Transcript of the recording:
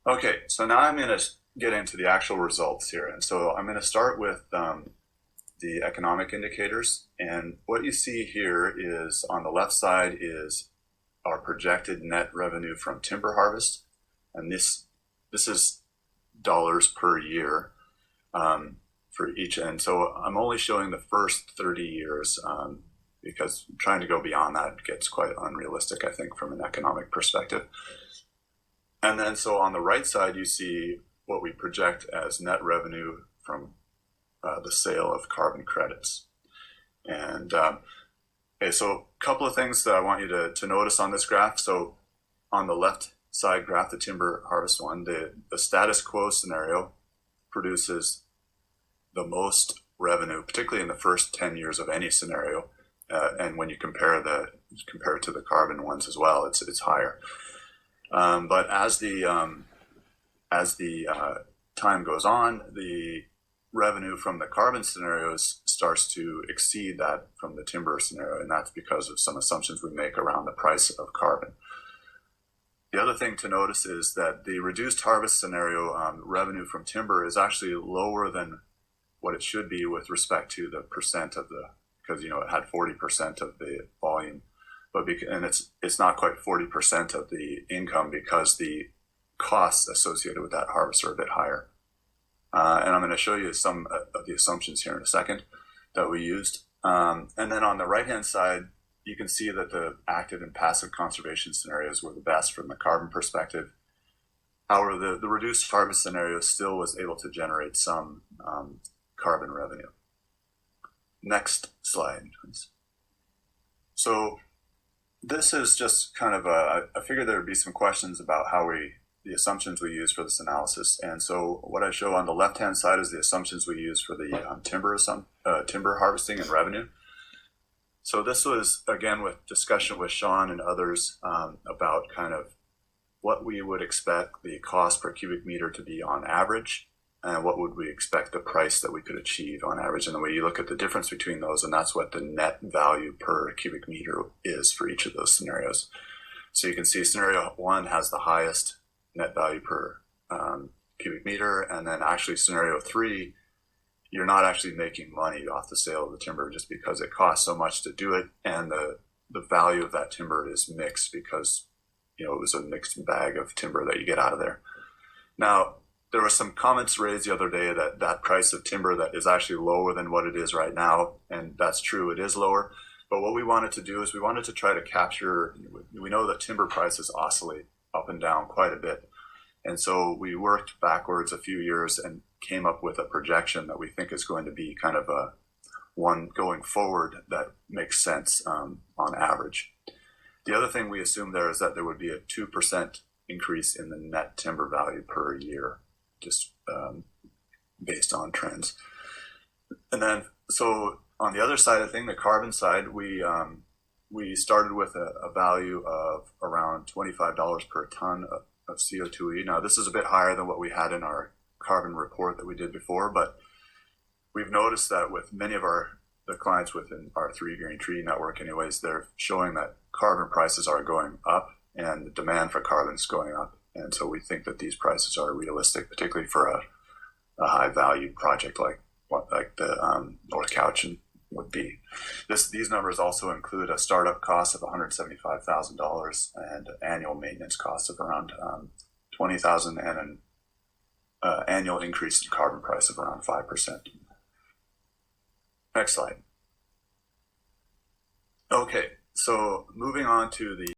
Okay, so now I'm going to get into the actual results here. And so I'm going to start with the economic indicators. And what you see here is on the left side is our projected net revenue from timber harvest. And this is dollars per year for each. And so I'm only showing the first 30 years because trying to go beyond that gets quite unrealistic, I think, from an economic perspective. And then so on the right side, you see what we project as net revenue from the sale of carbon credits. And okay, so a couple of things that I want you to notice on this graph. So on the left side graph, the timber harvest one, the status quo scenario produces the most revenue, particularly in the first 10 years of any scenario. And when you compare it to the carbon ones as well, it's higher. But as the time goes on, the revenue from the carbon scenarios starts to exceed that from the timber scenario, and that's because of some assumptions we make around the price of carbon. The other thing to notice is that the reduced harvest scenario revenue from timber is actually lower than what it should be with respect to the percent of because it had 40% of the volume. And it's not quite 40% of the income because the costs associated with that harvest are a bit higher. And I'm going to show you some of the assumptions here in a second that we used. And then on the right-hand side, you can see that the active and passive conservation scenarios were the best from the carbon perspective. However, the reduced harvest scenario still was able to generate some carbon revenue. Next slide, please. So this is just kind of I figured there would be some questions about the assumptions we use for this analysis. And so what I show on the left-hand side is the assumptions we use for the timber harvesting and revenue. So this was, again, with discussion with Sean and others about kind of what we would expect the cost per cubic meter to be on average, and what would we expect the price that we could achieve on average. And the way you look at the difference between those, and that's what the net value per cubic meter is for each of those scenarios. So you can see scenario one has the highest net value per cubic meter, and then actually scenario three, you're not actually making money off the sale of the timber just because it costs so much to do it, and the value of that timber is mixed because it was a mixed bag of timber that you get out of there. Now, there were some comments raised the other day that price of timber that is actually lower than what it is right now, and that's true, it is lower. But what we wanted to do is we wanted to try to capture, we know that timber prices oscillate up and down quite a bit. And so we worked backwards a few years and came up with a projection that we think is going to be kind of one going forward that makes sense on average. The other thing we assumed there is that there would be a 2% increase in the net timber value per year, just based on trends. And then, so on the other side of the thing, the carbon side, we started with a value of around $25 per ton of CO2e. Now, this is a bit higher than what we had in our carbon report that we did before, but we've noticed that with many of the clients within our 3 Green Treaty Network anyways, they're showing that carbon prices are going up and the demand for carbon is going up. And so we think that these prices are realistic, particularly for a high value project like the North Cowichan would be. These numbers also include a startup cost of $175,000 and an annual maintenance cost of around $20,000 and an annual increase in carbon price of around 5%. Next slide. Okay, so moving on to the